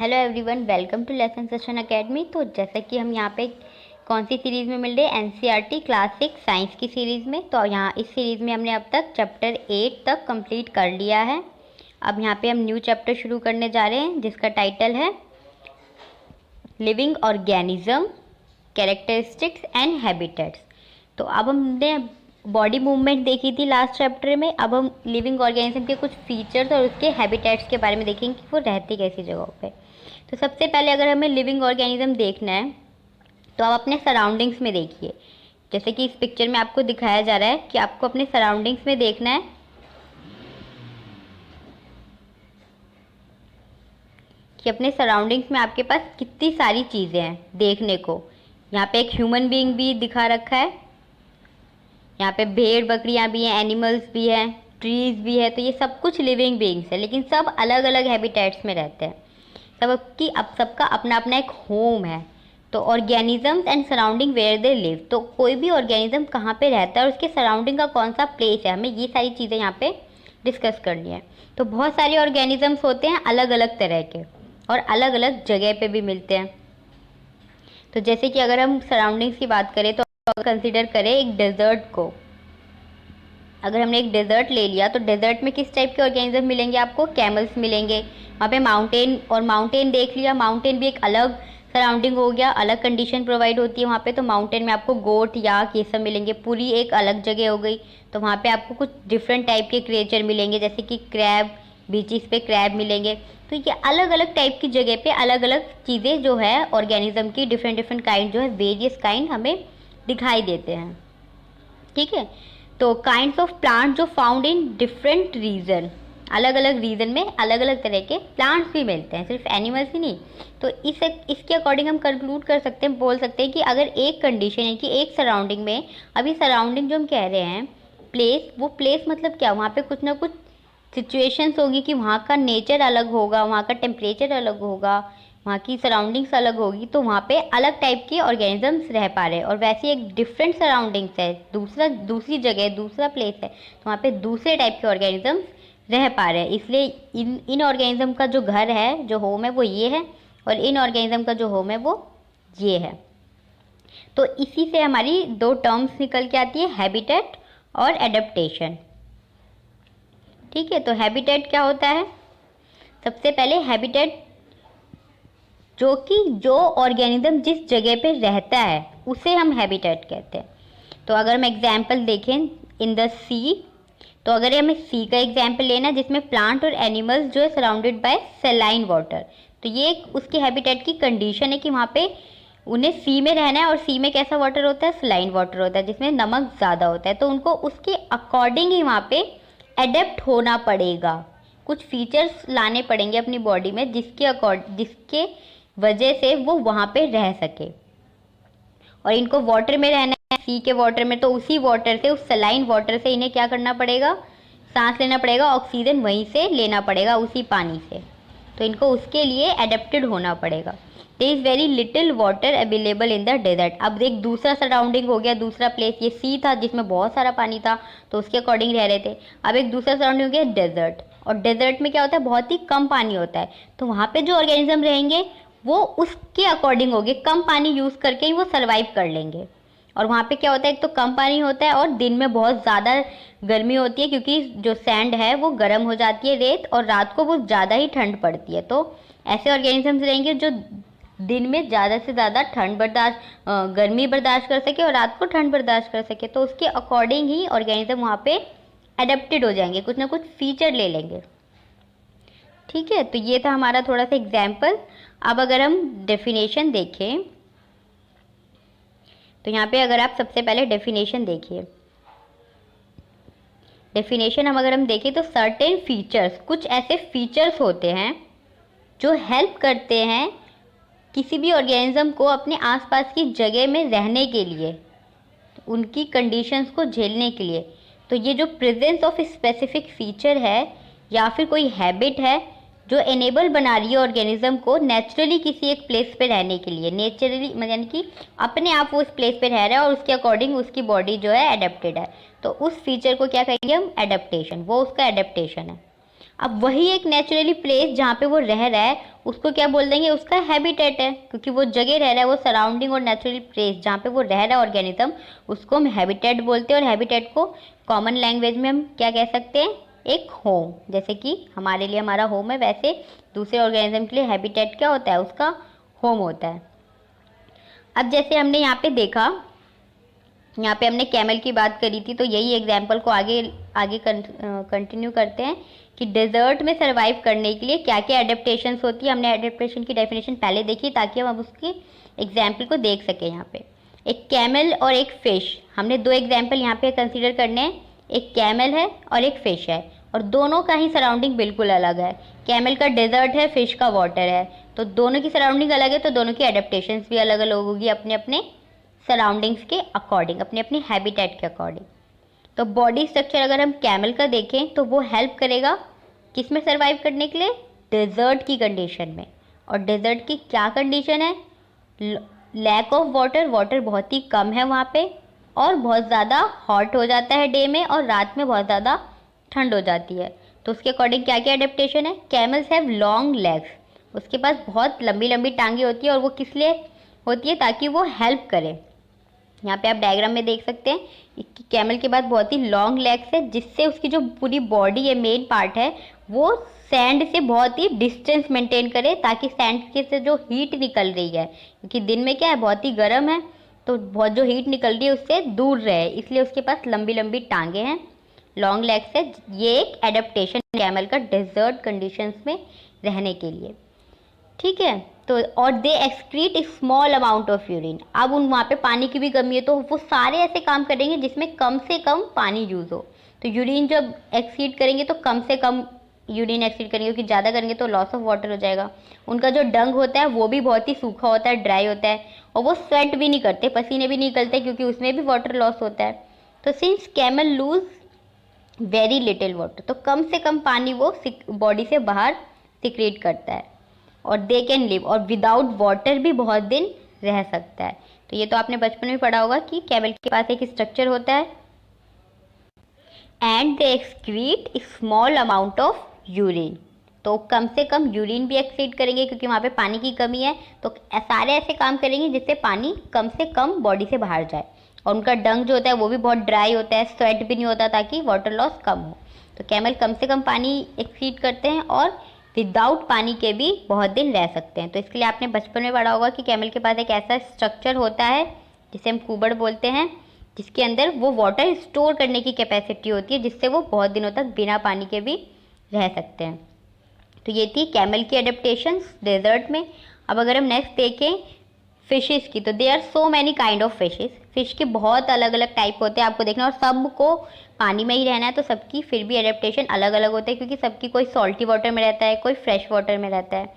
Hello everyone, welcome to lesson session academy. तो जैसा कि हम यहाँ पे कौन सी सीरीज़ में मिल रहे हैं, एनसीईआरटी क्लास 6 साइंस की सीरीज़ में। तो यहाँ इस सीरीज़ में हमने अब तक चैप्टर 8 तक कंप्लीट कर लिया है। अब यहाँ पे हम न्यू चैप्टर शुरू करने जा रहे हैं जिसका टाइटल है living organism, characteristics and habitats. तो अब हमने बॉडी मूवमेंट देखी थी लास्ट चैप्टर में। अब हम लिविंग ऑर्गेनिज्म के कुछ फीचर्स और उसके हैबिटेट्स के बारे में देखेंगे कि वो रहते कैसी जगहों पे। तो सबसे पहले अगर हमें लिविंग ऑर्गेनिज्म देखना है तो आप अपने सराउंडिंग्स में देखिए। जैसे कि इस पिक्चर में आपको दिखाया जा रहा है कि आपको अपने सराउंडिंग्स में देखना है कि अपने सराउंडिंग्स में आपके पास कितनी सारी चीज़ें हैं देखने को। यहाँ पे एक ह्यूमन बीइंग भी दिखा रखा है, यहाँ पे भेड़ बकरियाँ भी हैं, एनिमल्स भी हैं, ट्रीज भी है। तो ये सब कुछ लिविंग बीइंग्स है, लेकिन सब अलग अलग हैबिटेट्स में रहते हैं। सबका अपना अपना एक होम है। तो organisms and surrounding where they live, तो कोई भी ऑर्गेनिज्म कहाँ पे रहता है और उसके सराउंडिंग का कौन सा प्लेस है, हमें ये सारी चीज़ें यहाँ पे डिस्कस करनी है। तो बहुत सारे ऑर्गेनिजम्स होते हैं अलग अलग तरह के और अलग अलग जगह पे भी मिलते हैं। तो जैसे कि अगर हम सराउंडिंग्स की बात करें तो कंसिडर करें एक डेजर्ट को। अगर हमने एक डेजर्ट ले लिया तो डेजर्ट में किस टाइप के ऑर्गेनिज्म मिलेंगे आपको? कैमल्स मिलेंगे। वहाँ पे माउंटेन, और माउंटेन देख लिया, माउंटेन भी एक अलग सराउंडिंग हो गया, अलग कंडीशन प्रोवाइड होती है वहाँ पे। तो माउंटेन में आपको गोट, याक ये सब मिलेंगे। पूरी एक अलग जगह हो गई, तो वहाँ पे आपको कुछ डिफरेंट टाइप के क्रिएचर मिलेंगे, जैसे कि क्रैब, बीचेस पे क्रैब मिलेंगे। तो ये अलग अलग टाइप की जगह पे अलग अलग चीज़ें जो है ऑर्गेनिज्म की, डिफरेंट डिफरेंट काइंड जो है, वेरियस काइंड हमें दिखाई देते हैं। ठीक है। तो काइंड्स ऑफ प्लांट जो फाउंड इन डिफरेंट रीजन, अलग अलग रीजन में अलग अलग तरह के प्लांट्स भी मिलते हैं, सिर्फ एनिमल्स ही नहीं। तो इसके अकॉर्डिंग हम कंक्लूड कर सकते हैं, बोल सकते हैं कि अगर एक कंडीशन है कि एक सराउंडिंग में, अभी सराउंडिंग जो हम कह रहे हैं प्लेस, वो प्लेस मतलब क्या, वहाँ पे कुछ ना कुछ सिचुएशंस होगी कि वहाँ का नेचर अलग होगा, वहाँ का टेम्परेचर अलग होगा, वहाँ की सराउंडिंग्स अलग होगी। तो वहाँ पे अलग टाइप के ऑर्गेनिजम्स रह पा रहे हैं। और वैसे एक डिफरेंट सराउंडिंग्स है, दूसरी जगह, दूसरा प्लेस है, तो वहाँ पे दूसरे टाइप के ऑर्गेनिजम्स रह पा रहे हैं। इसलिए इन ऑर्गेनिज्म का जो घर है, जो होम है, वो ये है, और इन ऑर्गेनिज्म का जो होम है वो ये है। तो इसी से हमारी दो टर्म्स निकल के आती है, हैबिटेट और एडेप्टेशन। ठीक है। तो हैबिटेट क्या होता है? सबसे पहले हैबिटेट जो ऑर्गेनिज्म जिस जगह पे रहता है उसे हम हैबिटेट कहते हैं। तो अगर हम एग्जाम्पल देखें इन द सी, तो अगर हमें सी का एग्जाम्पल लेना है जिसमें प्लांट और एनिमल्स जो है सराउंडेड बाय सेलाइन वाटर, तो ये उसके हैबिटेट की कंडीशन है कि वहाँ पे उन्हें सी में रहना है। और सी में कैसा वाटर होता है? सेलाइन वाटर होता है, जिसमें नमक ज़्यादा होता है। तो उनको उसके अकॉर्डिंग ही वहाँ पे एडेप्ट होना पड़ेगा, कुछ फीचर्स लाने पड़ेंगे अपनी बॉडी में जिसके वजह से वो वहाँ पे रह सके। और इनको वाटर में रहना है, सी के वाटर में, तो उसी वाटर से, उस सलाइन वाटर से इन्हें क्या करना पड़ेगा? सांस लेना पड़ेगा, ऑक्सीजन वहीं से लेना पड़ेगा, उसी पानी से। तो इनको उसके लिए एडेप्टेड होना पड़ेगा। There is very little water available in the desert. अब एक दूसरा सराउंडिंग हो गया, दूसरा प्लेस, ये सी था जिसमें बहुत सारा पानी था, तो उसके अकॉर्डिंग रह रहे थे। अब एक दूसरा सराउंडिंग हो गया डेजर्ट, और डेजर्ट में क्या होता है? बहुत ही कम पानी होता है। तो वहाँ पे जो ऑर्गेनिज्म रहेंगे वो उसके अकॉर्डिंग होंगे, कम पानी यूज़ करके ही वो सर्वाइव कर लेंगे। और वहाँ पे क्या होता है? एक तो कम पानी होता है, और दिन में बहुत ज़्यादा गर्मी होती है क्योंकि जो सैंड है वो गर्म हो जाती है, रेत, और रात को वो ज़्यादा ही ठंड पड़ती है। तो ऐसे ऑर्गेनिजम्स रहेंगे जो दिन में ज़्यादा से ज़्यादा गर्मी बर्दाश्त कर सके और रात को ठंड बर्दाश्त कर सके। तो उसके अकॉर्डिंग ही ऑर्गेनिज्म वहाँ पे अडेप्टेड हो जाएंगे, कुछ ना कुछ फीचर ले लेंगे। ठीक है। तो ये था हमारा थोड़ा सा एग्जाम्पल। अब अगर हम डेफिनेशन देखें तो यहाँ पे अगर आप सबसे पहले डेफिनेशन देखिए, डेफिनेशन अगर हम देखें तो सर्टेन फीचर्स, कुछ ऐसे फीचर्स होते हैं जो हेल्प करते हैं किसी भी ऑर्गेनिज्म को अपने आसपास की जगह में रहने के लिए, उनकी कंडीशंस को झेलने के लिए। तो ये जो प्रेजेंस ऑफ स्पेसिफिक फीचर है या फिर कोई हैबिट है जो एनेबल बना रही है ऑर्गेनिज्म को नेचुरली किसी एक प्लेस पे रहने के लिए, नेचुरली यानी कि अपने आप वो उस प्लेस पे रह रहा है और उसके अकॉर्डिंग उसकी बॉडी जो है एडेप्टेड है। तो उस फीचर को क्या कहेंगे हम? एडेप्टेशन। वो उसका एडेप्टेशन है। अब वही एक नेचुरली प्लेस जहाँ पे वो रह रहा है उसको क्या बोल देंगे, उसका हैबिटेट है, क्योंकि वो जगह रह रहा है, वो सराउंडिंग और नेचुरल प्लेस जहाँ पे वो रह रहा है ऑर्गेनिज्म, उसको हम हैबिटेट बोलते हैं। और हैबिटेट को कॉमन लैंग्वेज में हम क्या कह सकते हैं, एक होम। जैसे कि हमारे लिए हमारा होम है, वैसे दूसरे ऑर्गेनिज्म के लिए हैबिटेट क्या होता है, उसका होम होता है। अब जैसे हमने यहाँ पे देखा, यहाँ पे हमने कैमल की बात करी थी, तो यही एग्जाम्पल को आगे आगे कंटिन्यू करते हैं कि डेजर्ट में सरवाइव करने के लिए क्या क्या एडेप्टेशंस होती है। हमने एडेप्टेशन की डेफिनेशन पहले देखी ताकि हम अब उसकी एग्जाम्पल को देख सकें। यहाँ पे एक कैमल और एक फिश, हमने दो एग्जाम्पल यहाँ पे कंसिडर करने हैं। एक कैमल है और एक फिश है, और दोनों का ही सराउंडिंग बिल्कुल अलग है। कैमल का डेजर्ट है, फिश का वाटर है, तो दोनों की सराउंडिंग अलग है, तो दोनों की एडेप्टेशंस भी अलग अलग होगी अपने अपने सराउंडिंग्स के अकॉर्डिंग, अपने अपने हैबिटेट के अकॉर्डिंग। तो बॉडी स्ट्रक्चर अगर हम कैमल का देखें तो वो हेल्प करेगा किस में सर्वाइव करने के लिए, डेजर्ट की कंडीशन में। और डेजर्ट की क्या कंडीशन है, लैक ऑफ वाटर, वाटर बहुत ही कम है वहाँ पे, और बहुत ज़्यादा हॉट हो जाता है डे में, और रात में बहुत ज़्यादा ठंड हो जाती है। तो उसके अकॉर्डिंग क्या क्या एडेप्टेशन है, कैमल्स हैव लॉन्ग लेग्स, उसके पास बहुत लंबी लंबी टांगे होती है, और वो किस लिए होती है, ताकि वो हेल्प करे। यहाँ पे आप डायग्राम में देख सकते हैं कि कैमल के बाद बहुत ही लॉन्ग लेग्स है, जिससे उसकी जो पूरी बॉडी है, मेन पार्ट है, वो सैंड से बहुत ही डिस्टेंस मेंटेन करे, ताकि सैंड के से जो हीट निकल रही है, क्योंकि दिन में क्या है बहुत ही गर्म है, तो बहुत जो हीट निकल रही है उससे दूर रहे, इसलिए उसके पास लंबी लंबी टांगे हैं, लॉन्ग लेग्स है। ये एक एडेप्टेशन कैमल का डेजर्ट कंडीशंस में रहने के लिए, ठीक है। तो और दे excrete small amount of urine, अब उन वहाँ पे पानी की भी कमी है, तो वो सारे ऐसे काम करेंगे जिसमें कम से कम पानी यूज़ हो। तो यूरिन जब एक्सीड करेंगे तो कम से कम यूरिन एक्सीड करेंगे, क्योंकि ज़्यादा करेंगे तो लॉस ऑफ वाटर हो जाएगा। उनका जो डंग होता है वो भी बहुत ही सूखा होता है, ड्राई होता है, और वो स्वेट भी नहीं करते, पसीने भी नहीं निकलते, क्योंकि उसमें भी वाटर लॉस होता है। तो since camel lose very little water, तो कम से कम पानी वो बॉडी से बाहर सिक्रेट करता है, और दे कैन लिव, और विदाउट वाटर भी बहुत दिन रह सकता है। तो ये तो आपने बचपन में पढ़ा होगा कि कैमल के पास एक स्ट्रक्चर होता है, and they excrete small amount of urine, तो कम से कम यूरिन भी एक्सक्रीट करेंगे, क्योंकि वहाँ पे पानी की कमी है, तो सारे ऐसे काम करेंगे जिससे पानी कम से कम बॉडी से बाहर जाए। और उनका डंग जो होता है वो भी बहुत ड्राई होता है, स्वेट भी नहीं होता, ताकि वाटर लॉस कम हो। तो कैमल कम से कम पानी एक्सक्रीट करते हैं, और विदाउट पानी के भी बहुत दिन रह सकते हैं। तो इसके लिए आपने बचपन में पढ़ा होगा कि कैमल के पास एक ऐसा स्ट्रक्चर होता है जिसे हम कूबड़ बोलते हैं, जिसके अंदर वो वाटर स्टोर करने की कैपेसिटी होती है, जिससे वो बहुत दिनों तक बिना पानी के भी रह सकते हैं। तो ये थी कैमल की एडेप्टेशंस डेजर्ट में। अब अगर हम नेक्स्ट देखें फिशेस की, तो they are so many kind of fishes, fish के बहुत अलग अलग टाइप होते हैं, आपको देखना, और सबको पानी में ही रहना है, तो सबकी फिर भी एडेप्टेशन अलग अलग होते हैं, क्योंकि सबकी कोई सॉल्टी वाटर में रहता है, कोई फ्रेश वाटर में रहता है।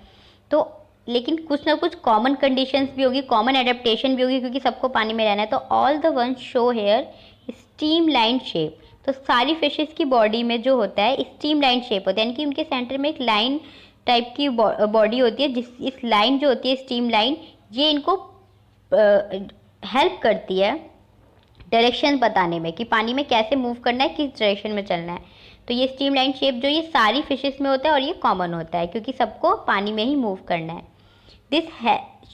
तो लेकिन कुछ ना कुछ कॉमन कंडीशंस भी होगी, कॉमन एडेप्टेशन भी होगी, क्योंकि सबको पानी में रहना है। तो all the one show hair steam line shape, तो सारी फिशेस की बॉडी में जो होता है स्टीम लाइन शेप होता है, यानी कि उनके सेंटर में एक लाइन टाइप की बॉडी होती है, जिस इस लाइन जो होती है स्टीम लाइन, ये इनको हेल्प करती है डायरेक्शन बताने में कि पानी में कैसे मूव करना है, किस डायरेक्शन में चलना है। तो ये स्टीम लाइन शेप जो ये सारी फिशेस में होता है, और ये कॉमन होता है, क्योंकि सबको पानी में ही मूव करना है। दिस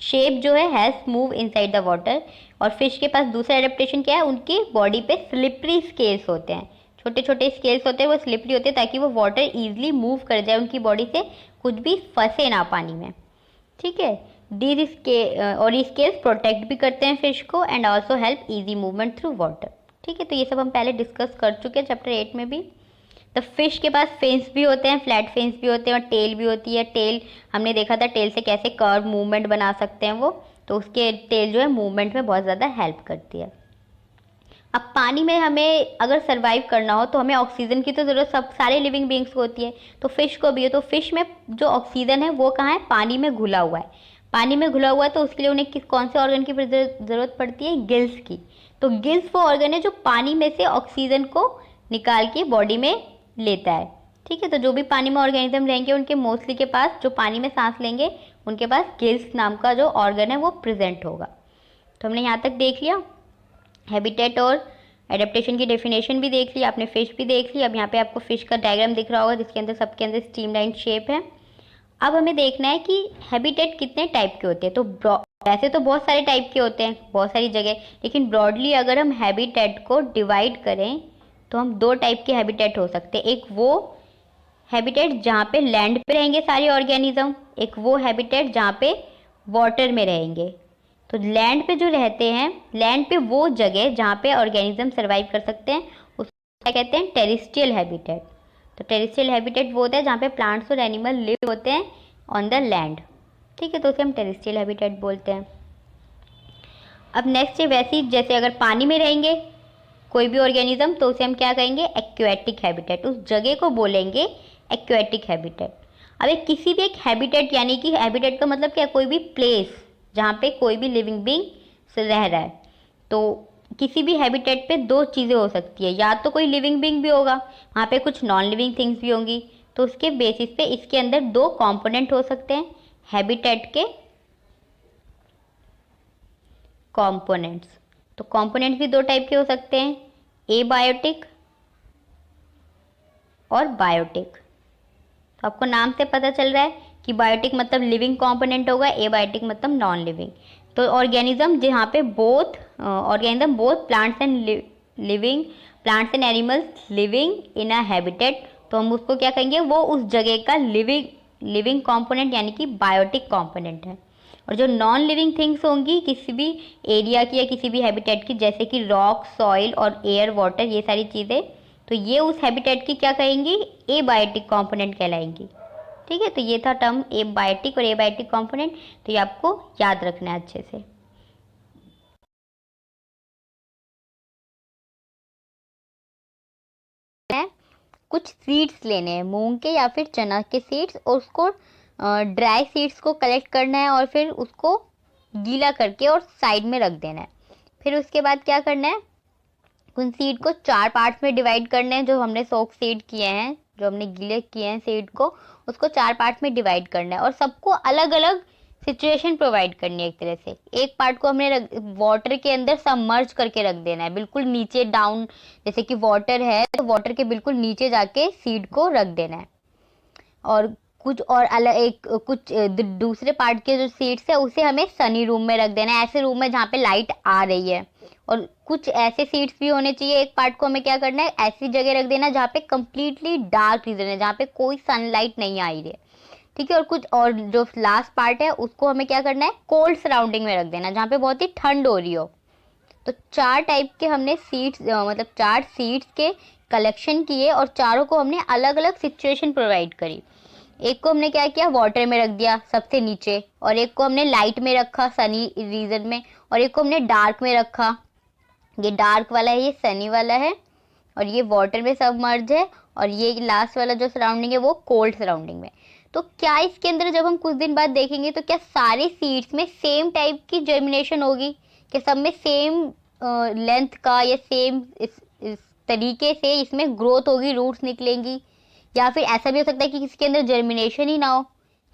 शेप जो है has move inside the water. और फिश के पास दूसरा एडेप्टेशन क्या है, उनकी बॉडी पे स्लिपरी स्केल्स होते हैं, छोटे छोटे स्केल्स होते हैं, वो स्लिपरी होते हैं, ताकि वो वाटर ईजिली मूव कर जाए उनकी बॉडी से, कुछ भी फंसे ना पानी में, ठीक है। दीज स्केल, और ये स्केल्स प्रोटेक्ट भी करते हैं फिश को, and also help easy movement through water, ठीक है। तो ये सब हम पहले डिस्कस कर चुके हैं चैप्टर 8 में भी। तो फिश के पास फिन्स भी होते हैं, फ्लैट फिन्स भी होते हैं, और टेल भी होती है। टेल हमने देखा था, टेल से कैसे कर्व मूवमेंट बना सकते हैं वो, तो उसके टेल जो है मूवमेंट में बहुत ज़्यादा हेल्प करती है। अब पानी में हमें अगर सर्वाइव करना हो तो हमें ऑक्सीजन की तो ज़रूरत सब सारे लिविंग बींग्स को होती है, तो फिश को भी है। तो फिश में जो ऑक्सीजन है वो कहाँ है, पानी में घुला हुआ है, पानी में घुला हुआ है, तो उसके लिए उन्हें कौन से ऑर्गन की ज़रूरत पड़ती है, गिल्स की। तो गिल्स वो ऑर्गन है जो पानी में से ऑक्सीजन को निकाल के बॉडी में लेता है, ठीक है। तो जो भी पानी में ऑर्गेनिज्म रहेंगे उनके मोस्टली के पास, जो पानी में सांस लेंगे उनके पास गिल्स नाम का जो ऑर्गन है वो प्रेजेंट होगा। तो हमने यहाँ तक देख लिया हैबिटेट और एडेप्टेशन की डेफिनेशन भी देख ली आपने, फिश भी देख ली। अब यहाँ पे आपको फिश का डायग्राम दिख रहा होगा जिसके अंदर सबके अंदर स्ट्रीमलाइन शेप है। अब हमें देखना है कि हैबिटेट कितने टाइप के होते हैं। तो वैसे तो बहुत सारे टाइप के होते हैं बहुत सारी जगह, लेकिन ब्रॉडली अगर हम हैबिटेट को डिवाइड करें तो हम दो टाइप के हैबिटेट हो सकते हैं। एक वो हैबिटेट जहाँ पे लैंड पे रहेंगे सारे ऑर्गेनिज्म, एक वो हैबिटेट जहाँ पे वाटर में रहेंगे। तो लैंड पे जो रहते हैं, लैंड पे वो जगह जहाँ पे ऑर्गेनिज्म सर्वाइव कर सकते हैं, उसको क्या कहते हैं, टेरेस्ट्रियल हैबिटेट। तो टेरेस्ट्रियल हैबिटेट वो होता है जहाँ पे प्लांट्स और एनिमल लिव होते हैं ऑन द लैंड, ठीक है, तो उसे हम टेरेस्ट्रियल हैबिटेट बोलते हैं। अब नेक्स्ट है वैसे ही जैसे अगर पानी में रहेंगे कोई भी ऑर्गेनिज्म तो उसे हम क्या कहेंगे, एक्वेटिक हैबिटेट, उस जगह को बोलेंगे एक्वेटिक हैबिटेट। अब एक किसी भी एक हैबिटेट, यानी कि हैबिटेट का मतलब क्या, कोई भी प्लेस जहाँ पे कोई भी लिविंग बीइंग रह रहा है। तो किसी भी हैबिटेट पे दो चीज़ें हो सकती है, या तो कोई लिविंग बीइंग भी होगा, वहाँ पे कुछ नॉन लिविंग थिंग्स भी होंगी, तो उसके बेसिस पे इसके अंदर दो कंपोनेंट हो सकते हैं हैबिटेट के कंपोनेंट्स। तो कंपोनेंट्स भी दो टाइप के हो सकते हैं, एबायोटिक और बायोटिक। तो आपको नाम से पता चल रहा है कि बायोटिक मतलब लिविंग कंपोनेंट होगा, एबायोटिक मतलब नॉन लिविंग। तो ऑर्गेनिज्म जहाँ पे both organism both plants and living plants and animals living in a habitat, तो हम उसको क्या कहेंगे, वो उस जगह का लिविंग कंपोनेंट यानी कि बायोटिक कंपोनेंट है। और जो नॉन लिविंग थिंग्स होंगी किसी भी एरिया की या किसी भी हैबिटेट की, जैसे कि रॉक, सॉइल और एयर, वाटर, ये सारी चीज़ें, तो ये उस हैबिटेट की क्या कहेंगी, एबायोटिक कंपोनेंट कहलाएंगी, ठीक है। तो ये था टर्म एबायोटिक और एबायोटिक कंपोनेंट, तो ये आपको याद रखना है अच्छे से। कुछ सीड्स लेने हैं मूंग के या फिर चना के सीड्स, और उसको ड्राई सीड्स को कलेक्ट करना है और फिर उसको गीला करके और साइड में रख देना है। फिर उसके बाद क्या करना है, उन सीड को चार पार्ट्स में डिवाइड करने हैं, जो हमने सोक सीड किए हैं, जो हमने गीले किए हैं सीड को, उसको चार पार्ट्स में डिवाइड करना है और सबको अलग अलग सिचुएशन प्रोवाइड करनी है। एक तरह से एक पार्ट को हमने वाटर के अंदर सबमर्ज करके रख देना है, बिल्कुल नीचे डाउन, जैसे कि वाटर है तो वाटर के बिल्कुल नीचे जाके सीड को रख देना है। और कुछ और अलग एक कुछ दूसरे पार्ट के जो सीड्स है उसे हमें सनी रूम में रख देना है, ऐसे रूम में जहाँ पे लाइट आ रही है। और कुछ ऐसे सीड्स भी होने चाहिए, एक पार्ट को हमें क्या करना है, ऐसी जगह रख देना जहाँ पे कंप्लीटली डार्क रीजन है, जहाँ पे कोई सनलाइट नहीं आ रही है, ठीक है। और कुछ और जो लास्ट पार्ट है उसको हमें क्या करना है, कोल्ड सराउंडिंग में रख देना जहाँ पे बहुत ही ठंड हो रही हो। तो चार टाइप के हमने सीड्स मतलब चार सीड्स के कलेक्शन किए और चारों को हमने अलग अलग सिचुएशन प्रोवाइड करी। एक को हमने क्या किया, वाटर में रख दिया सबसे नीचे, और एक को हमने लाइट में रखा सनी रीजन में, और एक को हमने डार्क में रखा, ये डार्क वाला है, ये सनी वाला है, और ये वाटर में सबमर्ज है, और ये लास्ट वाला जो सराउंडिंग है वो कोल्ड सराउंडिंग में। तो क्या इसके अंदर जब हम कुछ दिन बाद देखेंगे तो क्या सारे सीड्स में सेम टाइप की जर्मिनेशन होगी, क्या सब में सेम लेंथ का या सेम इस तरीके से इसमें ग्रोथ होगी, रूट्स निकलेंगी, या फिर ऐसा भी हो सकता है कि किसी के अंदर जर्मिनेशन ही ना हो,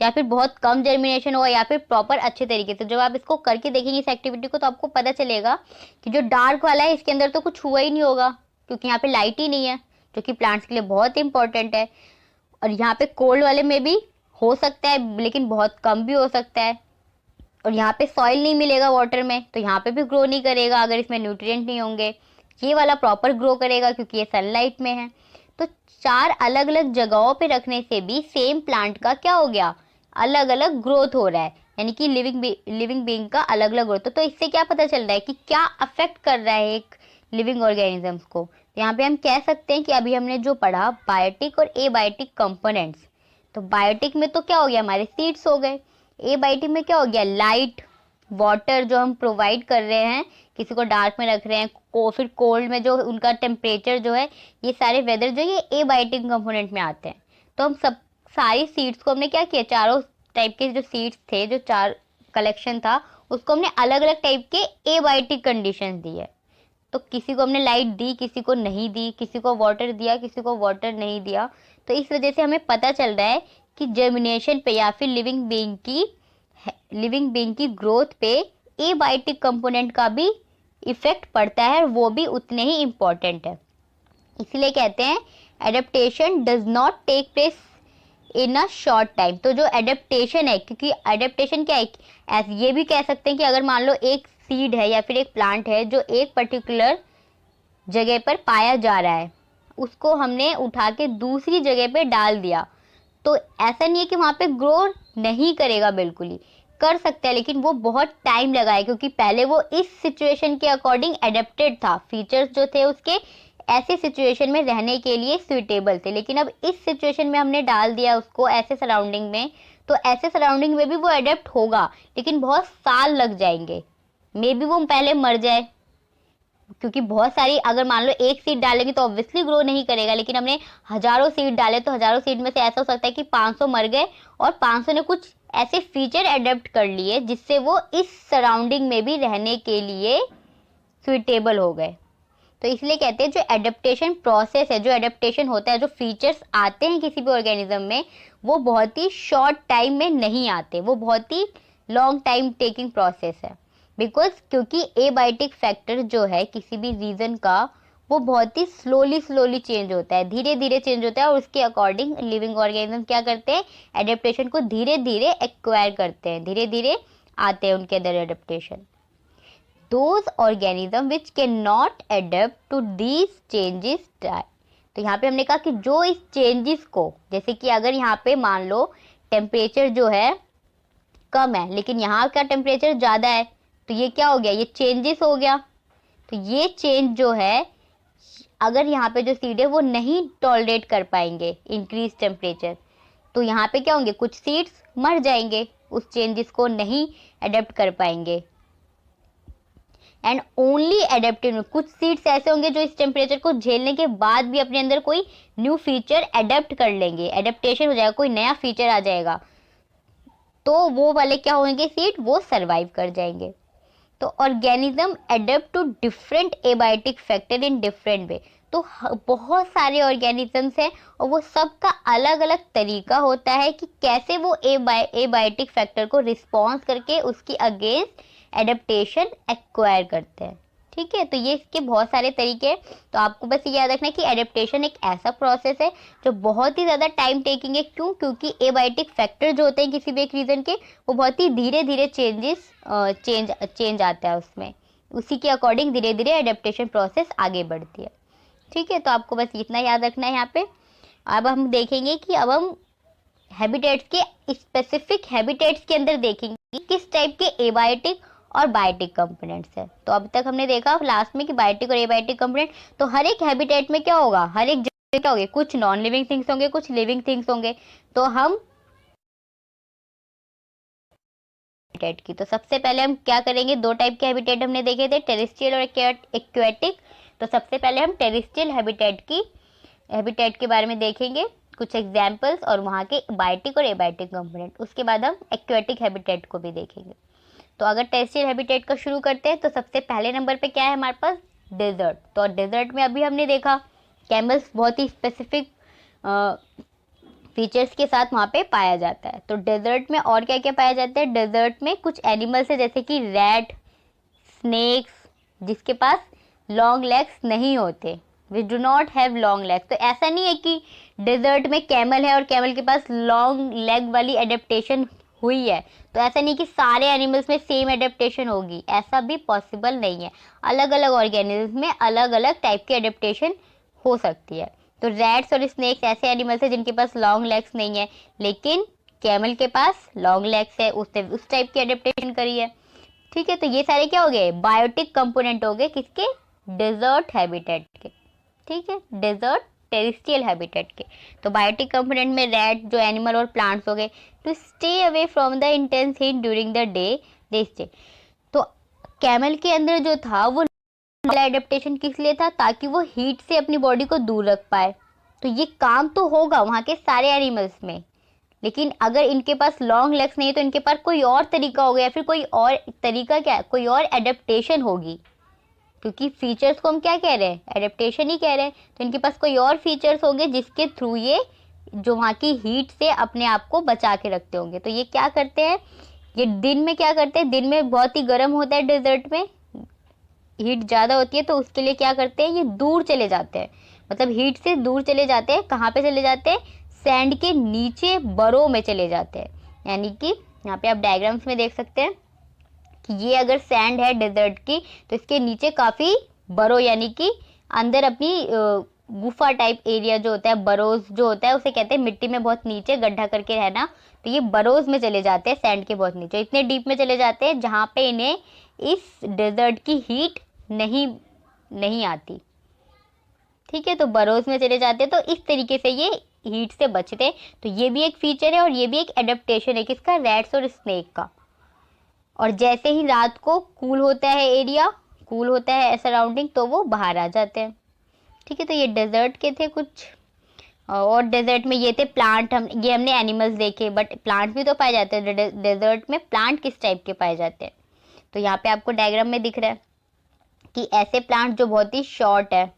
या फिर बहुत कम जर्मिनेशन होगा, या फिर प्रॉपर अच्छे तरीके से। जब आप इसको करके देखेंगे इस एक्टिविटी को तो आपको पता चलेगा कि जो डार्क वाला है इसके अंदर तो कुछ हुआ ही नहीं होगा, क्योंकि यहाँ पे लाइट ही नहीं है, जो कि प्लांट्स के लिए बहुत इंपॉर्टेंट है। और यहाँ पे कोल्ड वाले में भी हो सकता है लेकिन बहुत कम भी हो सकता है। और यहाँ पे सॉइल नहीं मिलेगा वाटर में, तो यहाँ पे भी ग्रो नहीं करेगा अगर इसमें न्यूट्रिएंट नहीं होंगे। ये वाला प्रॉपर ग्रो करेगा क्योंकि ये सनलाइट में है। तो चार अलग अलग जगहों पे रखने से भी सेम प्लांट का क्या हो गया, अलग अलग ग्रोथ हो रहा है, यानी कि लिविंग बीइंग का अलग अलग ग्रोथ। तो इससे क्या पता चल रहा है कि क्या अफेक्ट कर रहा है एक लिविंग ऑर्गेनिजम्स को। यहाँ पे हम कह सकते हैं कि अभी हमने जो पढ़ा बायोटिक और एबायोटिक कंपोनेंट्स, तो बायोटिक में तो क्या हो गया, हमारे सीड्स हो गए। एबायोटिक में क्या हो गया, लाइट, वाटर जो हम प्रोवाइड कर रहे हैं, किसी को डार्क में रख रहे हैं, फिर कोल्ड में जो उनका टेम्परेचर जो है, ये सारे वेदर जो ये एबायोटिक कंपोनेंट में आते हैं। तो हम सब सारी सीड्स को हमने क्या किया, चारों टाइप के जो सीड्स थे, जो चार कलेक्शन था, उसको हमने अलग अलग टाइप के एबायोटिक कंडीशन दी है। तो किसी को हमने लाइट दी, किसी को नहीं दी, किसी को वाटर दिया, किसी को वाटर नहीं दिया। तो इस वजह से हमें पता चल रहा है कि जर्मिनेशन पे या फिर लिविंग बीइंग की ग्रोथ पे एबायोटिक कंपोनेंट का भी इफेक्ट पड़ता है वो भी उतने ही इम्पोर्टेंट है। इसलिए कहते हैं adaptation does not take place in a short time. तो जो एडेप्टेशन है, क्योंकि एडेप्टेशन क्या है, ये भी कह सकते हैं कि अगर मान लो एक सीड है या फिर एक प्लांट है जो एक पर्टिकुलर जगह पर पाया जा रहा है, उसको हमने उठा के दूसरी जगह पे डाल दिया, तो ऐसा नहीं है कि वहाँ पे ग्रो नहीं करेगा, बिल्कुल ही कर सकता है, लेकिन वो बहुत टाइम लगाए, क्योंकि पहले वो इस सिचुएशन के अकॉर्डिंग एडेप्टेड था, फीचर्स जो थे उसके ऐसे सिचुएशन में रहने के लिए सुइटेबल थे। लेकिन अब इस सिचुएशन में हमने डाल दिया उसको ऐसे सराउंडिंग में, तो ऐसे सराउंडिंग में भी वो एडेप्ट होगा, लेकिन बहुत साल लग जाएंगे, मे बी वो पहले मर जाए, क्योंकि बहुत सारी, अगर मान लो एक सीड डालेंगे तो ऑब्वियसली ग्रो नहीं करेगा, लेकिन हमने हजारों सीड डाले तो हजारों सीड में से ऐसा हो सकता है कि 500 मर गए और 500 ने कुछ ऐसे फीचर एडेप्ट कर लिए जिससे वो इस सराउंडिंग में भी रहने के लिए सुइटेबल हो गए। तो इसलिए कहते हैं जो एडेप्टेशन प्रोसेस है, जो एडेप्टेशन होता है, जो फीचर्स आते हैं किसी भी ऑर्गेनिज्म में, वो बहुत ही शॉर्ट टाइम में नहीं आते, वो बहुत ही लॉन्ग टाइम टेकिंग प्रोसेस है। बिकॉज क्योंकि एबायोटिक फैक्टर जो है किसी भी रीजन का, वो बहुत ही स्लोली चेंज होता है, धीरे धीरे चेंज होता है, और उसके अकॉर्डिंग लिविंग ऑर्गेनिज्म क्या करते हैं, एडेप्टेशन को धीरे धीरे एक्वायर करते हैं, धीरे धीरे आते हैं उनके अंदर adaptation. Those organism which cannot adapt to these changes die। तो यहाँ पे हमने कहा कि जो इस चेंजेस को, जैसे कि अगर यहाँ पे मान लो टेम्परेचर जो है कम है लेकिन यहाँ का टेम्परेचर ज़्यादा है, तो ये क्या हो गया, ये चेंजेस हो गया। तो ये चेंज जो है, अगर यहाँ पे जो सीड है वो नहीं टॉलरेट कर पाएंगे इंक्रीज टेम्परेचर, तो यहाँ पे क्या होंगे, कुछ सीड्स मर जाएंगे, उस चेंजेस को नहीं अडेप्ट कर पाएंगे। एंड ओनली एडेप्टिव, कुछ सीड्स ऐसे होंगे जो इस टेम्परेचर को झेलने के बाद भी अपने अंदर कोई न्यू फीचर एडेप्ट कर लेंगे, एडेप्टेशन हो जाएगा, कोई नया फीचर आ जाएगा, तो वो वाले क्या होंगे सीड, वो सरवाइव कर जाएंगे। तो organism adapt to different abiotic factor in different way. तो बहुत सारे ऑर्गेनिजम्स हैं और वो सबका अलग अलग तरीका होता है कि कैसे वो एबायोटिक फैक्टर को रिस्पॉन्स करके उसकी अगेंस्ट एडेप्टेशन एक्वायर करते हैं। ठीक है, तो ये इसके बहुत सारे तरीके हैं। तो आपको बस ये याद रखना है कि एडेप्टेशन एक ऐसा प्रोसेस है जो बहुत ही ज़्यादा टाइम टेकिंग है। क्यों? क्योंकि एबायोटिक फैक्टर जो होते हैं किसी भी एक रीजन के, वो बहुत ही धीरे धीरे चेंज आता है उसमें, उसी के अकॉर्डिंग धीरे धीरे एडेप्टेशन प्रोसेस आगे बढ़ती है। ठीक है, तो आपको बस इतना याद रखना है यहाँ पे। अब हम देखेंगे कि अब हम हैबिटेट्स के स्पेसिफिक हैबिटेट्स के अंदर देखेंगे किस टाइप के एबायोटिक और बायोटिक कंपोनेंट्स है। तो अब तक हमने देखा लास्ट में कि बायोटिक और एबायोटिक कंपोनेंट, तो हर एक हैबिटेट में क्या होगा, हर एक जगह क्या होंगे, कुछ नॉन लिविंग थिंग्स होंगे, कुछ लिविंग थिंग्स होंगे। तो हम हैबिटेट की, तो सबसे पहले हम क्या करेंगे, दो टाइप के हैबिटेट हमने देखे थे, टेरेस्ट्रियल और एक्वेटिक। तो सबसे पहले हम टेरेस्ट्रियल हैबिटेट के बारे में देखेंगे, कुछ एग्जाम्पल्स और वहाँ के बायोटिक और एबायोटिक कंपोनेंट। उसके बाद हम एक्वेटिक हैबिटेट को भी देखेंगे। तो अगर टेरेस्ट्रियल हैबिटेट का शुरू करते हैं तो सबसे पहले नंबर पे क्या है हमारे पास, डेजर्ट। तो डेजर्ट में अभी हमने देखा कैमल्स बहुत ही स्पेसिफिक फीचर्स के साथ वहाँ पे पाया जाता है। तो डेजर्ट में और क्या क्या पाया जाता है, डेजर्ट में कुछ एनिमल्स है जैसे कि रैट, स्नेक्स, जिसके पास लॉन्ग लेग्स नहीं होते, we do not have long legs. तो ऐसा नहीं है कि डेजर्ट में कैमल है और कैमल के पास लॉन्ग लेग वाली एडेप्टेशन हुई है, तो ऐसा नहीं कि सारे एनिमल्स में सेम एडेप्टेशन होगी, ऐसा भी पॉसिबल नहीं है। अलग अलग ऑर्गेनिज्म में अलग अलग टाइप की एडेप्टेशन हो सकती है। तो रैट्स और स्नेक्स ऐसे एनिमल्स हैं जिनके पास लॉन्ग लेग्स नहीं है, लेकिन कैमल के पास लॉन्ग लेग्स है, उसने उस टाइप की एडेप्टेशन करी है। ठीक है, तो ये सारे क्या हो गए, बायोटिक कंपोनेंट हो गए किसके, डेजर्ट हैबिटेट के। ठीक है, डेजर्ट टेरेस्ट्रियल हैबिटेट के। तो बायोटिक कंपोनेंट में रैट जो एनिमल और प्लांट्स हो गए, to stay away from the intense heat during the day they stay. तो कैमल के अंदर जो था वो एडेप्टेशन किस लिए था, ताकि वो हीट से अपनी बॉडी को दूर रख पाए। तो ये काम तो होगा वहाँ के सारे एनिमल्स में, लेकिन अगर इनके पास लॉन्ग लेग्स नहीं तो इनके पास कोई और तरीका होगा, या फिर कोई और तरीका क्या, कोई और एडेप्टेशन होगी, क्योंकि फीचर्स को हम क्या कह रहे हैं, एडेप्टेशन ही कह रहे हैं। तो इनके पास कोई और फीचर्स होंगे जिसके थ्रू ये जो वहाँ की हीट से अपने आप को बचा के रखते होंगे। तो ये क्या करते हैं, ये दिन में क्या करते हैं, दिन में बहुत ही गर्म होता है डेजर्ट में, हीट ज़्यादा होती है तो उसके लिए क्या करते हैं, ये दूर चले जाते हैं, मतलब हीट से दूर चले जाते हैं। कहाँ पे चले जाते हैं, सैंड के नीचे बरो में चले जाते हैं। यानी कि यहाँ पे आप डायग्राम्स में देख सकते हैं कि ये अगर सैंड है डेजर्ट की, तो इसके नीचे काफ़ी बरो यानी कि अंदर अपनी गुफा टाइप एरिया जो होता है, बरोज जो होता है, उसे कहते हैं मिट्टी में बहुत नीचे गड्ढा करके रहना। तो ये बरोज में चले जाते हैं, सैंड के बहुत नीचे, इतने डीप में चले जाते हैं जहाँ पे इन्हें इस डेजर्ट की हीट नहीं आती। ठीक है, तो बरोज में चले जाते हैं, तो इस तरीके से ये हीट से बचते हैं। तो ये भी एक फीचर है और ये भी एक एडेप्टेशन है किसका, रैट्स और स्नेक का। और जैसे ही रात को कूल होता है एरिया, कूल होता है सराउंडिंग, तो वो बाहर आ जाते हैं। ठीक है, तो ये डेजर्ट के थे कुछ। और डेजर्ट में ये थे प्लांट, हमने एनिमल्स देखे, बट प्लांट भी तो पाए जाते हैं डेजर्ट में। प्लांट किस टाइप के पाए जाते हैं, तो यहाँ पे आपको डायग्राम में दिख रहा है कि ऐसे प्लांट जो बहुत ही शॉर्ट है,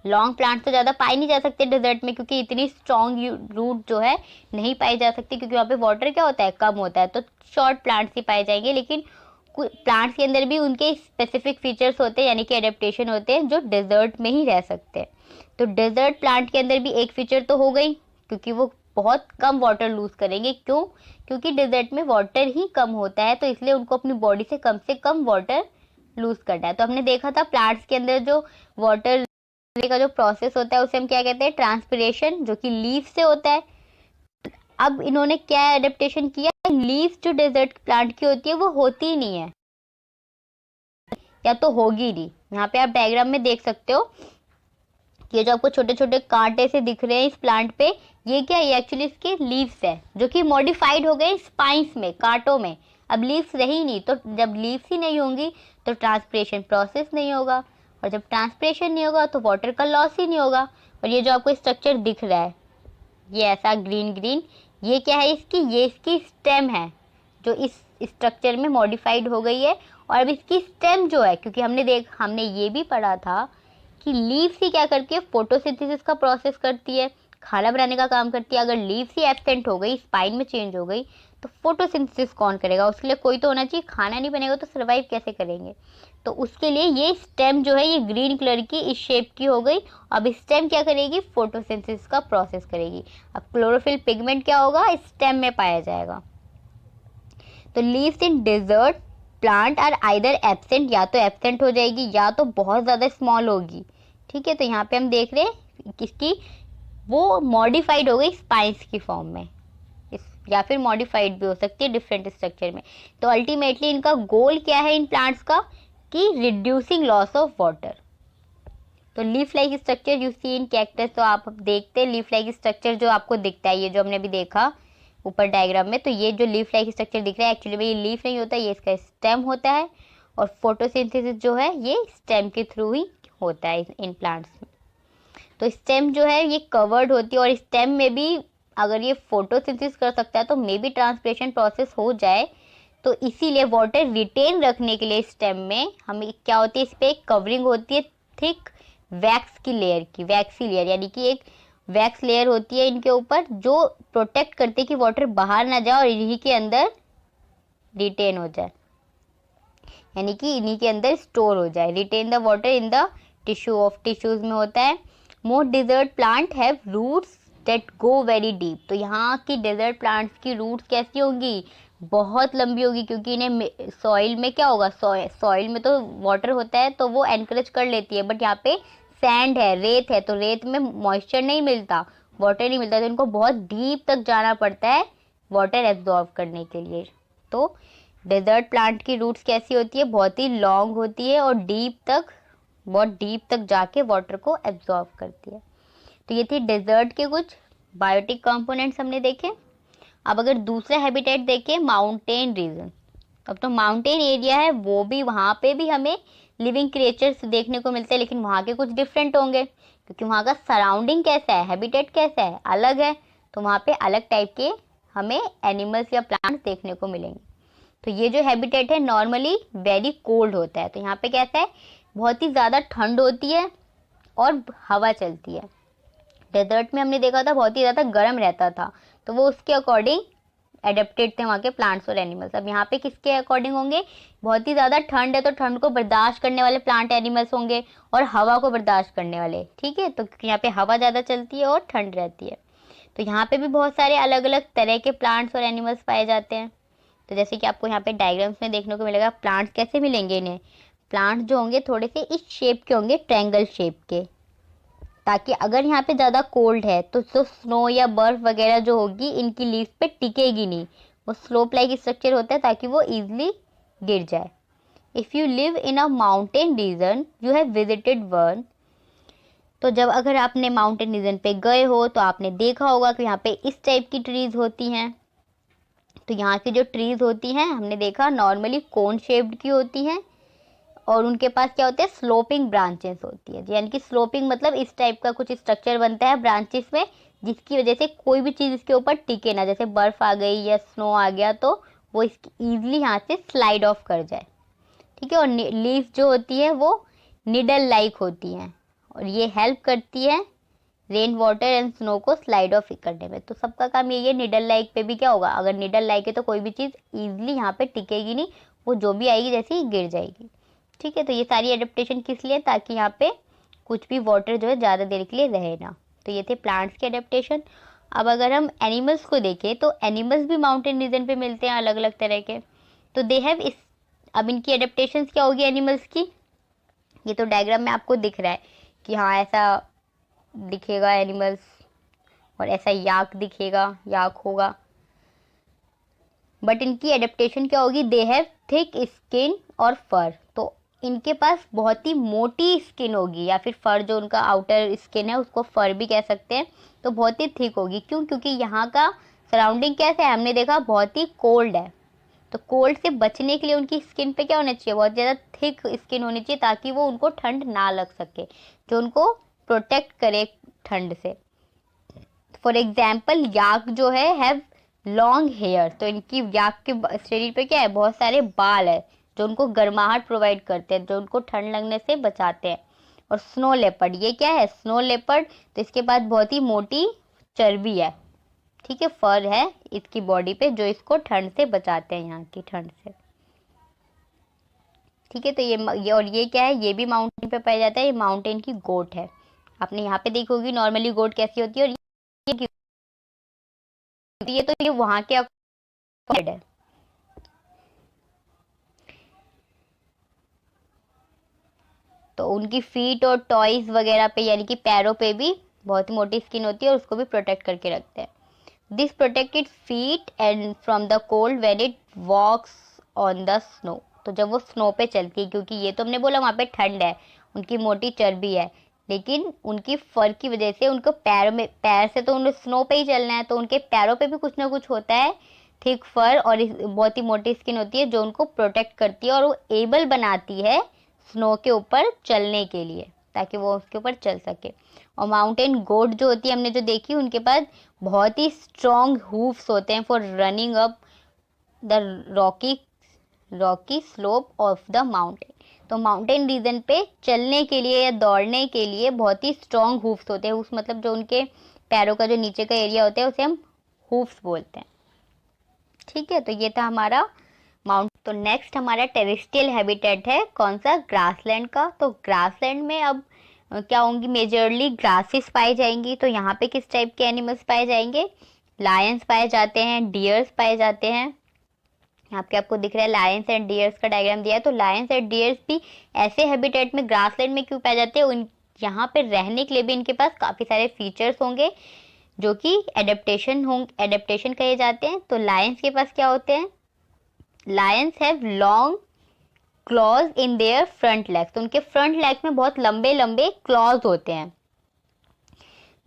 लॉन्ग प्लांट तो ज़्यादा पाए नहीं जा सकते डेजर्ट में, क्योंकि इतनी स्ट्रॉन्ग रूट जो है नहीं पाई जा सकती, क्योंकि वहाँ पे वाटर क्या होता है, कम होता है, तो शॉर्ट प्लांट्स ही पाए जाएंगे। लेकिन प्लांट्स के अंदर भी उनके स्पेसिफिक फीचर्स होते हैं, यानी कि एडेप्टेशन होते हैं, जो डेजर्ट में ही रह सकते हैं। तो डेजर्ट प्लांट के अंदर भी एक फीचर तो हो गई, क्योंकि वो बहुत कम वाटर लूज करेंगे। क्यों, क्योंकि डेजर्ट में वाटर ही कम होता है, तो इसलिए उनको अपनी बॉडी से कम वाटर लूज करना है। तो हमने देखा था प्लांट्स के अंदर जो वाटर का जो प्रोसेस होता है उसे हम क्या कहते हैं, ट्रांसपिरेशन, जो कि लीफ से होता है। अब इन्होंने क्या एडेप्टेशन किया, लीफ जो डेजर्ट प्लांट की होती है वो होती ही नहीं है, या तो होगी नहीं। यहाँ पे आप डायग्राम में देख सकते हो, ये जो आपको छोटे छोटे कांटे से दिख रहे हैं इस प्लांट पे, ये क्या है, एक्चुअली इसके लीव्स है, जो कि मॉडिफाइड हो गए स्पाइंस में, कांटों में। अब लीव्स रही नहीं, तो जब लीव्स ही नहीं होंगी तो ट्रांसपिरेशन प्रोसेस नहीं होगा, और जब ट्रांसपिरेशन नहीं होगा तो वाटर का लॉस ही नहीं होगा। और ये जो आपको स्ट्रक्चर दिख रहा है, ये ऐसा ग्रीन ग्रीन, ये क्या है इसकी, ये इसकी स्टेम है, जो इस स्ट्रक्चर में मॉडिफाइड हो गई है। और अब इसकी स्टेम जो है, क्योंकि हमने ये भी पढ़ा था कि लीव्स ही क्या करती है, फोटोसिंथेसिस का प्रोसेस करती है, खाना बनाने का काम करती है। अगर लीव्स ही एब्सेंट हो गई, स्पाइन में चेंज हो गई, तो फोटोसिंथेसिस कौन करेगा, उसके लिए कोई तो होना चाहिए, खाना नहीं बनेगा तो सर्वाइव कैसे करेंगे। तो उसके लिए ये स्टेम जो है, ये ग्रीन कलर की इस शेप की हो गई। अब स्टेम क्या करेगी, फोटोसिंथेसिस का प्रोसेस करेगी। अब क्लोरोफिल पिगमेंट क्या होगा, स्टेम में पाया जाएगा। तो leaves in desert plant are either absent, या तो एब्सेंट हो जाएगी या तो बहुत ज़्यादा स्मॉल होगी। ठीक है, तो यहाँ पे हम देख रहे हैं किसकी, वो मॉडिफाइड हो गई स्पाइंस की फॉर्म में, या फिर मॉडिफाइड भी हो सकती है डिफरेंट स्ट्रक्चर में। तो अल्टीमेटली इनका गोल क्या है इन प्लांट्स का, कि रिड्यूसिंग लॉस ऑफ वाटर। तो leaf like structure you see in cactus, तो आप देखते हैं लीफ लाइक स्ट्रक्चर जो आपको दिखता है, ये जो हमने अभी देखा ऊपर डायग्राम में, तो ये जो लीफ लाइक स्ट्रक्चर दिख रहा है, एक्चुअली में ये लीफ नहीं होता, ये इसका स्टेम होता है। और फोटोसिंथेसिस जो है ये स्टेम के थ्रू ही होता है इन प्लांट्स में। तो स्टेम जो है ये कवर्ड होती है, और स्टेम में भी अगर ये फोटोसिंथेसिस कर सकता है तो मे बी ट्रांसपिरेशन प्रोसेस हो जाए। तो इसीलिए वाटर रिटेन रखने के लिए स्टेम में हमें क्या होती है, इस पर एक कवरिंग होती है थिक वैक्स की लेयर की, वैक्सी लेयर, यानी कि एक वैक्स लेयर होती है इनके ऊपर, जो प्रोटेक्ट करती है कि वाटर बाहर ना जाए और इन्हीं के अंदर रिटेन हो जाए, यानी कि इन्हीं के अंदर स्टोर हो जाए। Retain the water in the tissue, of tissues में होता है। Most desert plant have roots that go very deep, तो यहाँ की डेजर्ट प्लांट्स की रूट्स कैसी होंगी, बहुत लंबी होगी, क्योंकि इन्हें सॉइल में क्या होगा, सॉइल में तो वाटर होता है तो वो एनकरेज कर लेती है, बट यहाँ पे सैंड है, रेत है, तो रेत में मॉइस्चर नहीं मिलता, वाटर नहीं मिलता, तो इनको बहुत डीप तक जाना पड़ता है वाटर एब्जॉर्ब करने के लिए। तो डेजर्ट प्लांट की रूट्स कैसी होती है, बहुत ही लॉन्ग होती है और बहुत डीप तक जाके वाटर को एब्जॉर्ब करती है। तो ये थी डेजर्ट के कुछ बायोटिक कंपोनेंट्स हमने देखे। अब अगर दूसरा हैबिटेट देखें, माउंटेन रीजन, अब तो माउंटेन एरिया है, वो भी वहाँ पे भी हमें लिविंग क्रिएचर्स देखने को मिलते हैं, लेकिन वहाँ के कुछ डिफरेंट होंगे, क्योंकि वहाँ का सराउंडिंग कैसा है, हैबिटेट कैसा है, अलग है, तो वहाँ पे अलग टाइप के हमें एनिमल्स या प्लांट्स देखने को मिलेंगे। तो ये जो हैबिटेट है नॉर्मली वेरी कोल्ड होता है, तो यहाँ पे कैसा है, बहुत ही ज़्यादा ठंड होती है और हवा चलती है। डेजर्ट में हमने देखा था बहुत ही ज़्यादा गर्म रहता था, तो वो उसके अकॉर्डिंग एडेप्टेड थे वहाँ के प्लांट्स और एनिमल्स। अब यहाँ पे किसके अकॉर्डिंग होंगे, बहुत ही ज़्यादा ठंड है तो ठंड को बर्दाश्त करने वाले प्लांट एनिमल्स होंगे, और हवा को बर्दाश्त करने वाले, ठीक है, तो यहाँ पे हवा ज़्यादा चलती है और ठंड रहती है। तो यहाँ पे भी बहुत सारे अलग अलग तरह के प्लांट्स और एनिमल्स पाए जाते हैं। तो जैसे कि आपको यहाँ पे डायग्राम्स में देखने को मिलेगा, प्लांट्स कैसे मिलेंगे इन्हें, प्लांट्स जो होंगे थोड़े से इस शेप के होंगे, ट्रायंगल शेप के, ताकि अगर यहाँ पे ज़्यादा कोल्ड है तो जो स्नो या बर्फ वगैरह जो होगी इनकी लीव्स पे टिकेगी नहीं, वो स्लोप लाइक स्ट्रक्चर होता है ताकि वो इजीली गिर जाए। If you live in a mountain region you have visited one, तो जब अगर आपने माउंटेन रीजन पे गए हो तो आपने देखा होगा कि यहाँ पे इस टाइप की ट्रीज होती हैं। तो यहाँ की जो ट्रीज होती हैं हमने देखा नॉर्मली कोन शेप्ड की होती हैं, और उनके पास क्या होते हैं, स्लोपिंग ब्रांचेस होती है, यानी कि स्लोपिंग मतलब इस टाइप का कुछ स्ट्रक्चर बनता है ब्रांचेस में, जिसकी वजह से कोई भी चीज़ इसके ऊपर टिके ना, जैसे बर्फ़ आ गई या स्नो आ गया तो वो इसकी ईजिली यहाँ से स्लाइड ऑफ कर जाए, ठीक है। और लीफ जो होती है वो निडल लाइक होती हैं, और ये हेल्प करती है रेन वाटर एंड स्नो को स्लाइड ऑफ करने में। तो सबका काम यही है, निडल लाइक पे भी क्या होगा, अगर निडल लाइक है तो कोई भी चीज़ ईजिली यहाँ पे टिकेगी नहीं, वो जो भी आएगी जैसे ही गिर जाएगी, ठीक है। तो ये सारी एडेप्टेशन किस लिए, ताकि यहाँ पे कुछ भी वाटर जो है ज़्यादा देर के लिए रहे ना। तो ये थे प्लांट्स के एडेप्टेशन। अब अगर हम एनिमल्स को देखें तो एनिमल्स भी माउंटेन रीजन पे मिलते हैं अलग अलग तरह के, तो दे हैव इस, अब इनकी एडेप्टेशन क्या होगी एनिमल्स की, ये तो डायग्राम में आपको दिख रहा है कि हाँ ऐसा दिखेगा एनिमल्स, और ऐसा याक दिखेगा, याक होगा, बट इनकी एडेप्टेशन क्या होगी, दे हैव थिक स्किन और फर, तो इनके पास बहुत ही मोटी स्किन होगी, या फिर फर जो उनका आउटर स्किन है उसको फर भी कह सकते हैं, तो बहुत ही थिक होगी। क्यों, क्योंकि यहाँ का सराउंडिंग कैसे है, हमने देखा बहुत ही कोल्ड है, तो कोल्ड से बचने के लिए उनकी स्किन पे क्या होना चाहिए, बहुत ज़्यादा थिक स्किन होनी चाहिए, ताकि वो उनको ठंड ना लग सके, जो उनको प्रोटेक्ट करे ठंड से। फॉर एग्जाम्पल याक जो है हैव लॉन्ग हेयर, तो इनकी याक के शरीर पे क्या है, बहुत सारे बाल है जो उनको गर्माहट प्रोवाइड करते हैं, जो उनको ठंड लगने से बचाते हैं। और स्नो लेपर्ड, ये क्या है, स्नो लेपर्ड, तो इसके पास बहुत ही मोटी चर्बी है, ठीक है, फर है इसकी बॉडी पे जो इसको ठंड से बचाते हैं, यहाँ की ठंड से, ठीक है। तो ये और ये क्या है, ये भी माउंटेन पे पाया जाता है, ये माउंटेन की गोट है। आपने यहाँ पे देखी होगी नॉर्मली गोट कैसी होती है, और ये तो ये वहां के अकॉर्डिंग है। तो उनकी फीट और टॉयज वगैरह पे यानी कि पैरों पे भी बहुत ही मोटी स्किन होती है, और उसको भी प्रोटेक्ट करके रखते हैं। This protected feet and from the cold when it walks on the snow, तो जब वो स्नो पे चलती है, क्योंकि ये तो हमने बोला वहाँ पे ठंड है, उनकी मोटी चर्बी है, लेकिन उनकी फर की वजह से उनको पैरों में, पैर से तो उन्हें स्नो पे ही चलना है, तो उनके पैरों पे भी कुछ ना कुछ होता है, थिक फर और बहुत ही मोटी स्किन होती है जो उनको प्रोटेक्ट करती है, और वो एबल बनाती है स्नो के ऊपर चलने के लिए, ताकि वो उसके ऊपर चल सके। और माउंटेन गोट जो होती है हमने जो देखी, उनके पास बहुत ही स्ट्रॉन्ग हूफ्स होते हैं for running up the Rocky slope of the mountain, तो माउंटेन रीजन पे चलने के लिए या दौड़ने के लिए बहुत ही स्ट्रॉन्ग हूफ्स होते हैं, हूफ्स मतलब जो उनके पैरों का जो नीचे का एरिया होता है उसे हम हूफ्स बोलते हैं, ठीक है। तो ये था हमारा माउंट। तो नेक्स्ट हमारा टेरेस्ट्रियल हैबिटेट है, कौन सा, ग्रासलैंड का। तो ग्रासलैंड में अब क्या होंगी, मेजरली ग्रासेस पाई जाएंगी। तो यहाँ पे किस टाइप के एनिमल्स पाए जाएंगे, लायंस पाए जाते हैं, डियर्स पाए जाते हैं। यहाँ पे आपको दिख रहा है लायंस एंड डियर्स का डायग्राम दिया है, तो लायंस एंड डियर्स भी ऐसे हैबिटेट में ग्रासलैंड में क्यों पाए जाते हैं, उन यहाँ पे रहने के लिए भी इनके पास काफ़ी सारे फीचर्स होंगे जो कि एडेप्टेशन कहे जाते हैं। तो लायंस के पास क्या होते हैं, Lions have long clause in their front legs, तो उनके फ्रंट लेग्स में बहुत लंबे लंबे क्लॉज होते हैं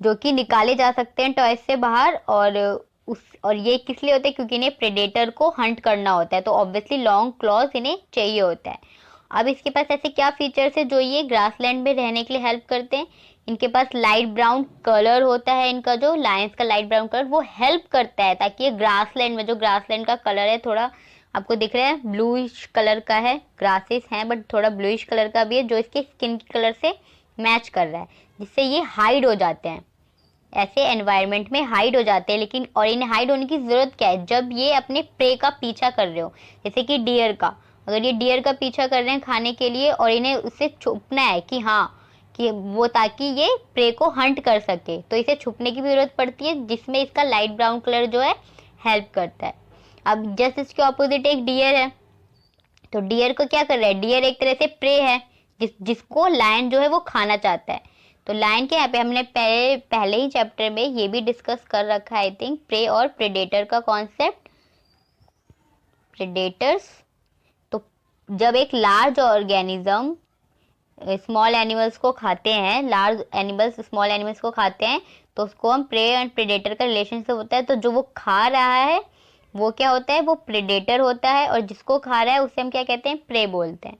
जो कि निकाले जा सकते हैं टॉयज से बाहर, और ये किस लिए होता है, क्योंकि इन्हें प्रेडेटर को हंट करना होता है, तो ऑब्वियसली लॉन्ग क्लॉज इन्हें चाहिए होता है। अब इसके पास ऐसे क्या फीचर्स है जो ये ग्रासलैंड में रहने के लिए हेल्प करते हैं, इनके पास लाइट ब्राउन कलर होता है, इनका जो लायंस का लाइट ब्राउन कलर वो हेल्प करता है ताकि ये ग्रासलैंड में, जो ग्रासलैंड का कलर है थोड़ा आपको दिख रहा है ब्लूइश कलर का है, ग्रासेस हैं बट थोड़ा ब्लूइश कलर का भी है जो इसके स्किन कलर से मैच कर रहा है, जिससे ये हाइड हो जाते हैं, ऐसे एनवायरनमेंट में हाइड हो जाते हैं। लेकिन और इन्हें हाइड होने की ज़रूरत क्या है, जब ये अपने प्रे का पीछा कर रहे हो, जैसे कि डियर का, अगर ये डियर का पीछा कर रहे हैं खाने के लिए और इन्हें उससे छुपना है कि हाँ कि वो, ताकि ये प्रे को हंट कर सके, तो इसे छुपने की भी जरूरत पड़ती है, जिसमें इसका लाइट ब्राउन कलर जो है हेल्प करता है। अब जस्ट इसके ऑपोजिट एक डियर है, तो डियर को क्या कर रहा है, डियर एक तरह से प्रे है जिसको लायन जो है वो खाना चाहता है। तो लायन के यहाँ पे हमने पहले ही चैप्टर में ये भी डिस्कस कर रखा है आई थिंक, प्रे और प्रेडेटर का कॉन्सेप्ट। प्रेडेटर्स, तो जब एक लार्ज ऑर्गेनिज्म स्मॉल एनिमल्स को खाते हैं, लार्ज एनिमल्स स्मॉल एनिमल्स को खाते हैं, तो उसको हम प्रे एंड प्रेडेटर का रिलेशनशिप होता है। तो जो वो खा रहा है वो क्या होता है, वो प्रेडेटर होता है, और जिसको खा रहा है उसे हम क्या कहते हैं, प्रे बोलते हैं।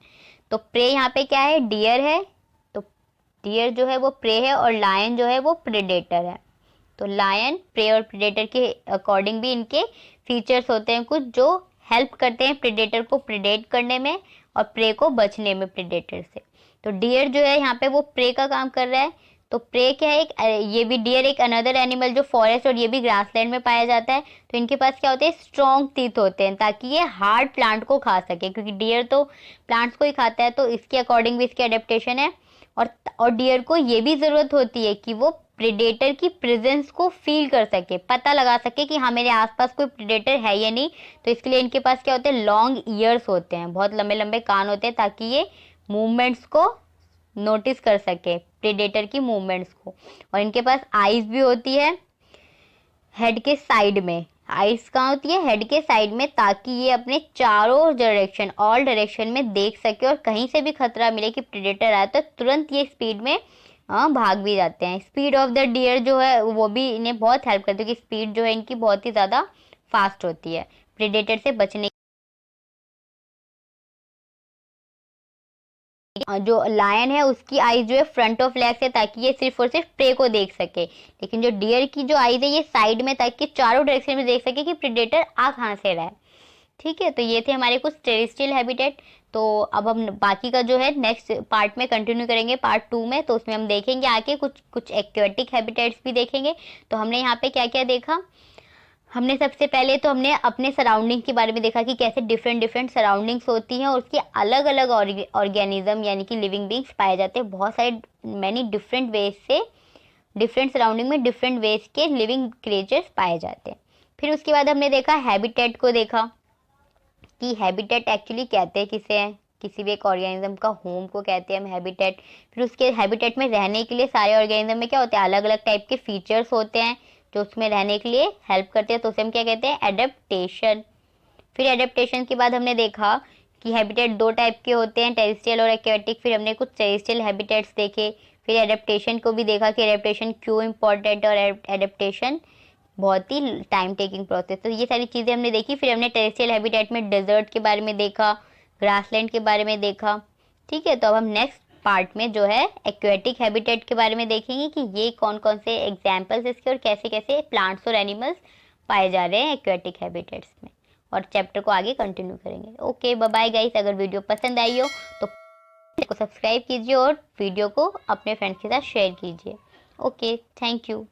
तो प्रे यहाँ पे क्या है, डियर है, तो डियर जो है वो प्रे है और लायन जो है वो प्रेडेटर है। तो लायन, प्रे और प्रेडेटर के अकॉर्डिंग भी इनके फीचर्स होते हैं कुछ, जो हेल्प करते हैं प्रेडेटर को प्रेडेट करने में और प्रे को बचने में प्रेडेटर से। तो डियर जो है यहाँ पे वो प्रे का काम कर रहा है। तो प्रे क्या है, एक ये भी डियर एक अनदर एनिमल जो फॉरेस्ट और ये भी ग्रासलैंड में पाया जाता है। तो इनके पास क्या होते हैं, स्ट्रॉन्ग टीथ होते हैं, ताकि ये हार्ड प्लांट को खा सके, क्योंकि डियर तो प्लांट्स को ही खाता है, तो इसके अकॉर्डिंग भी इसकी अडेप्टेशन है। और डियर को ये भी ज़रूरत होती है कि वो प्रेडेटर की प्रेजेंस को फील कर सके, पता लगा सके कि हाँ मेरे आसपास कोई प्रेडेटर है या नहीं। तो इसके लिए इनके पास क्या होते हैं, लॉन्ग ईयर्स होते हैं, बहुत लंबे लंबे कान होते हैं, ताकि ये मूवमेंट्स को नोटिस कर सके, प्रेडेटर की मूवमेंट्स को। और इनके पास आईज भी होती है हेड के साइड में। आईज कहाँ होती है, हेड के साइड में, ताकि ये अपने चारों डायरेक्शन, ऑल डायरेक्शन में देख सके, और कहीं से भी खतरा मिले कि प्रेडेटर आया तो तुरंत ये स्पीड में भाग भी जाते हैं। स्पीड ऑफ द डियर जो है वो भी इन्हें बहुत हेल्प करती है, क्योंकि स्पीड जो है इनकी बहुत ही ज़्यादा फास्ट होती है प्रेडेटर से बचने। जो लायन है उसकी आईज जो है फ्रंट ऑफ लेग्स है, ताकि ये सिर्फ और सिर्फ प्रे को देख सके। लेकिन जो डियर की जो आईज है ये साइड में, ताकि चारों डायरेक्शन में देख सके कि प्रेडेटर आ कहाँ से रहा है। ठीक है, तो ये थे हमारे कुछ टेरेस्ट्रियल हैबिटेट। तो अब हम बाकी का जो है नेक्स्ट पार्ट में कंटिन्यू करेंगे, पार्ट 2 में। तो उसमें हम देखेंगे आके कुछ कुछ एक्वेटिक हैबिटेट्स भी देखेंगे। तो हमने यहाँ पे क्या क्या देखा, हमने सबसे पहले तो हमने अपने सराउंडिंग के बारे में देखा कि कैसे डिफरेंट डिफरेंट सराउंडिंग्स होती हैं, और उसके अलग अलग ऑर्गेनिज्म यानी कि लिविंग बींग्स पाए जाते हैं, बहुत सारे मैनी डिफरेंट वेज से, डिफरेंट सराउंडिंग में डिफरेंट वेज के लिविंग क्रिएचर्स पाए जाते हैं। फिर उसके बाद हमने देखा हैबिटेट को, देखा कि हैबिटेट एक्चुअली कहते हैं किसे हैं, किसी भी एक ऑर्गेनिज्म का होम को कहते हैं हम हैबिटेट। फिर उसके हैबिटेट में रहने के लिए सारे ऑर्गेनिज्म में क्या होते हैं, अलग अलग टाइप के फीचर्स होते हैं जो उसमें रहने के लिए हेल्प करते हैं, तो उसे हम क्या कहते हैं, एडेप्टेशन। फिर एडेप्टेशन के बाद हमने देखा कि हैबिटेट 2 टाइप के होते हैं, टेरेस्ट्रियल और एक्वेटिक। फिर हमने कुछ टेरेस्ट्रियल हैबिटेट्स देखे। फिर एडेप्टेशन को भी देखा कि एडेप्टेशन क्यों इम्पोर्टेंट है, और एडेप्टेशन बहुत ही टाइम टेकिंग प्रोसेस। तो ये सारी चीज़ें हमने देखी। फिर हमने टेरेस्ट्रियल हैबिटेट में डेजर्ट के बारे में देखा, ग्रासलैंड के बारे में देखा। ठीक है, तो अब हम नेक्स्ट पार्ट में जो है एक्वेटिक हैबिटेट के बारे में देखेंगे कि ये कौन कौन से एग्जाम्पल्स इसके और कैसे कैसे प्लांट्स और एनिमल्स पाए जा रहे हैं एक्वेटिक हैबिटेट्स में, और चैप्टर को आगे कंटिन्यू करेंगे। Okay, bye bye guys. अगर वीडियो पसंद आई हो तो को सब्सक्राइब कीजिए और वीडियो को अपने फ्रेंड्स के साथ शेयर कीजिए। Okay, thank you.